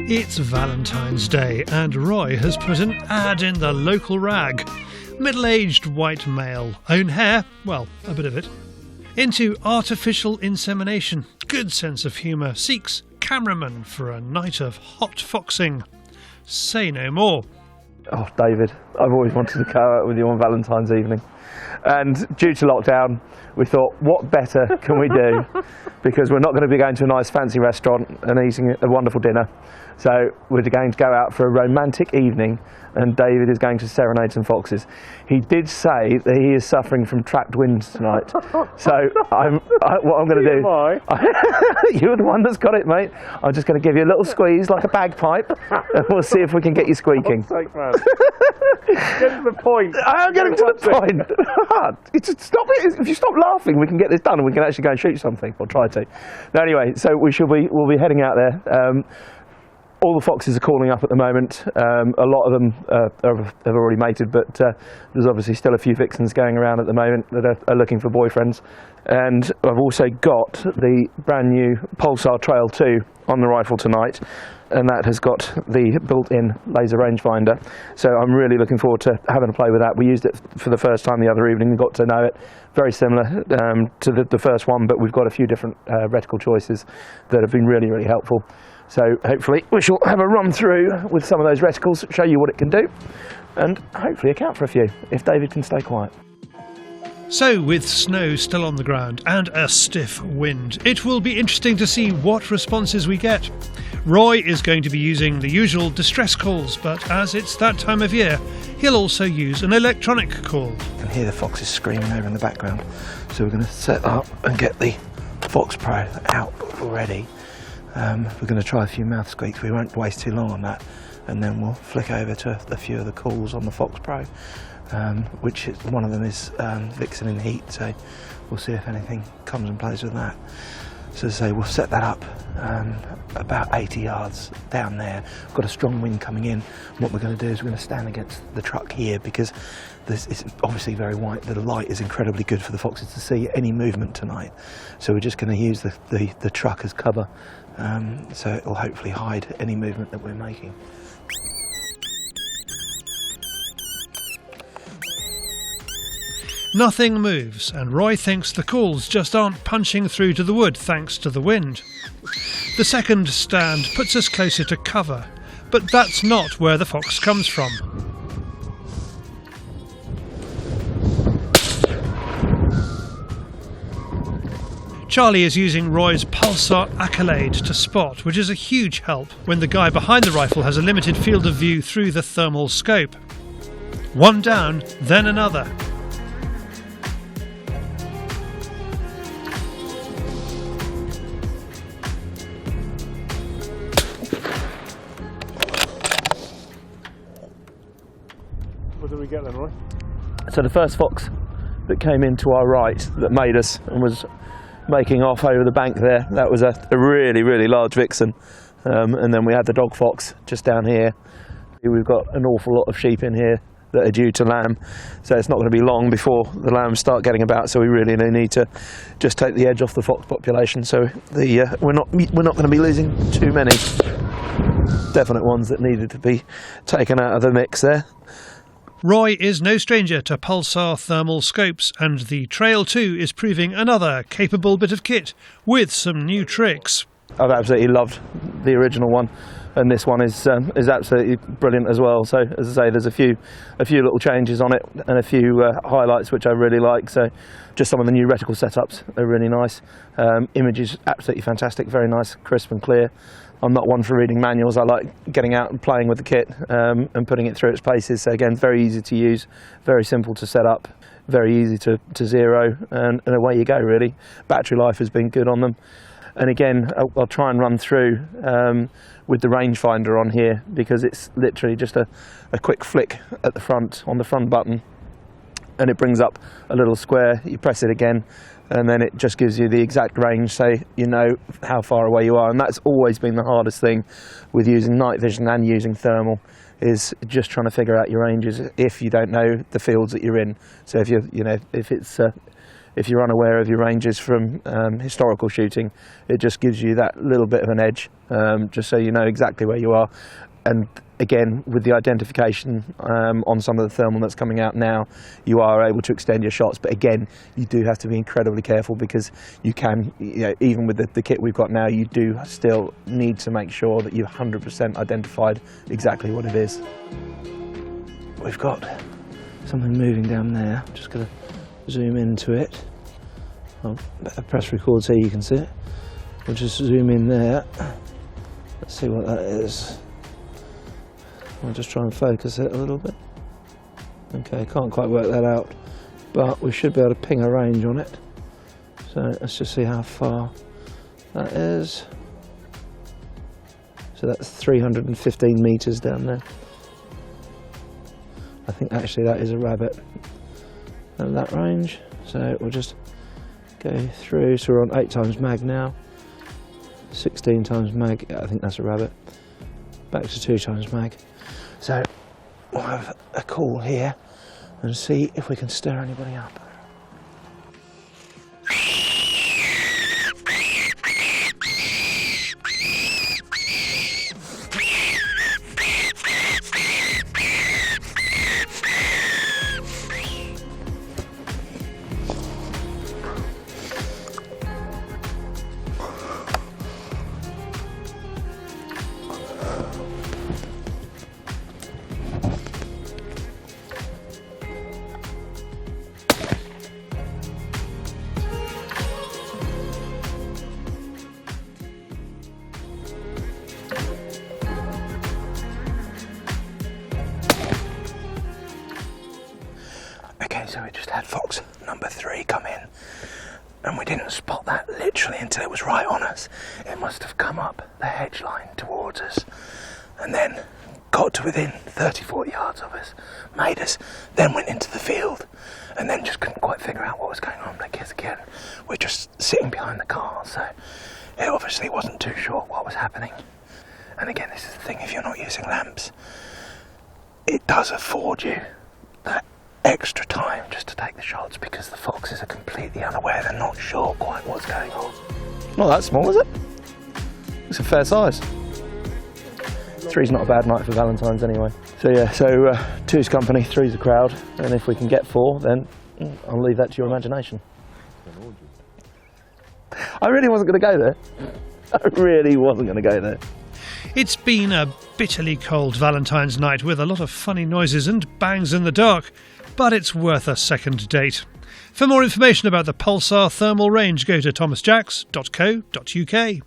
It's Valentine's Day and Roy has put an ad in the local rag. Middle-aged white male, own hair, well, a bit of it. Into artificial insemination, good sense of humour, seeks cameraman for a night of hot foxing. Say no more. Oh, David, I've always wanted to go out with you on Valentine's evening. And due to lockdown, we thought, what better can we do? Because we're not going to be going to a nice fancy restaurant and eating a wonderful dinner. So we're going to go out for a romantic evening, and David is going to serenade some foxes. He did say that he is suffering from trapped winds tonight. So what I'm going to do... You're the one that's got it, mate. I'm just going to give you a little squeeze like a bagpipe, and we'll see if we can get you squeaking. Sake, man. Get to the point. I am getting to the point. Stop it. If you stop laughing, we can get this done and we can actually go and shoot something, or try to. No, anyway, so we'll be heading out there. All the foxes are calling up at the moment. A lot of them have already mated, but there's obviously still a few vixens going around at the moment that are looking for boyfriends. And I've also got the brand new Pulsar Trail 2 on the rifle tonight, and that has got the built-in laser rangefinder. So I'm really looking forward to having a play with that. We used it for the first time the other evening and got to know it. Very similar to the first one, but we've got a few different reticle choices that have been really, really helpful. So hopefully we shall have a run through with some of those reticles, show you what it can do, and hopefully account for a few, if David can stay quiet. So, with snow still on the ground and a stiff wind, it will be interesting to see what responses we get. Roy is going to be using the usual distress calls, but as it's that time of year, he'll also use an electronic call. You can hear the foxes screaming over in the background, so we're going to set up and get the Fox Pro out already. We're going to try a few mouth squeaks. We won't waste too long on that, and then we'll flick over to a few of the calls on the Fox Pro, which is, one of them is vixen in heat, so we'll see if anything comes and plays with that. So as I say, we'll set that up about 80 yards down there. We've got a strong wind coming in, and what we're going to do is we're going to stand against the truck here, because it's obviously very white. The light is incredibly good for the foxes to see any movement tonight, so we're just going to use the truck as cover, so it will hopefully hide any movement that we're making. Nothing moves, and Roy thinks the calls just aren't punching through to the wood thanks to the wind. The second stand puts us closer to cover, but that's not where the fox comes from. Charlie is using Roy's Pulsar Accoland to spot, which is a huge help when the guy behind the rifle has a limited field of view through the thermal scope. One down, then another. What did we get then, Roy? So the first fox that came in to our right that made us and was making off over the bank there, that was a really, really large vixen. And then we had the dog fox just down here. We've got an awful lot of sheep in here that are due to lamb, so it's not going to be long before the lambs start getting about, so we really need to just take the edge off the fox population. So we're not going to be losing too many definite ones that needed to be taken out of the mix there. Roy is no stranger to pulsar thermal scopes, and the Trail 2 is proving another capable bit of kit with some new tricks. I've absolutely loved the original one, and this one is absolutely brilliant as well. So as I say, there's a few little changes on it and a few highlights which I really like. So just some of the new reticle setups are really nice. Images absolutely fantastic, very nice, crisp and clear. I'm not one for reading manuals. I like getting out and playing with the kit and putting it through its paces. So again, very easy to use, very simple to set up, very easy to zero, and away you go really. Battery life has been good on them. And again, I'll try and run through with the rangefinder on here, because it's literally just a quick flick at the front, on the front button, and it brings up a little square. You press it again, and then it just gives you the exact range, so you know how far away you are. And that's always been the hardest thing with using night vision and using thermal, is just trying to figure out your ranges if you don't know the fields that you're in. So if if you're unaware of your ranges from historical shooting, it just gives you that little bit of an edge, just so you know exactly where you are. And again, with the identification on some of the thermal that's coming out now, you are able to extend your shots. But again, you do have to be incredibly careful, because you can, even with the kit we've got now, you do still need to make sure that you've 100% identified exactly what it is. We've got something moving down there. I'm just going to zoom into it. I'll better press record so you can see it. We'll just zoom in there. Let's see what that is. I'll just try and focus it a little bit. Okay, can't quite work that out, but we should be able to ping a range on it. So let's just see how far that is. So that's 315 metres down there. I think actually that is a rabbit at that range. So we'll just go through. So we're on 8 times mag now. 16 times mag, yeah, I think that's a rabbit. Back to 2 times mag. So we'll have a call here and see if we can stir anybody up. So we just had fox number 3 come in, and we didn't spot that literally until it was right on us. It must have come up the hedge line towards us and then got to within 30-40 yards of us, made us, then went into the field, and then just couldn't quite figure out what was going on. Because again, we're just sitting behind the car, so it obviously wasn't too sure what was happening. And again, this is the thing, if you're not using lamps, it does afford you that extra time just to take the shots, because the foxes are completely unaware. They're not sure quite what's going on. Not that small, is it? It's a fair size. 3's not a bad night for Valentine's anyway. So yeah, 2's company, 3's a crowd, and if we can get 4, then I'll leave that to your imagination. I really wasn't going to go there. I really wasn't going to go there. It's been a bitterly cold Valentine's night with a lot of funny noises and bangs in the dark, but it's worth a second date. For more information about the Pulsar thermal range, go to thomasjacks.co.uk.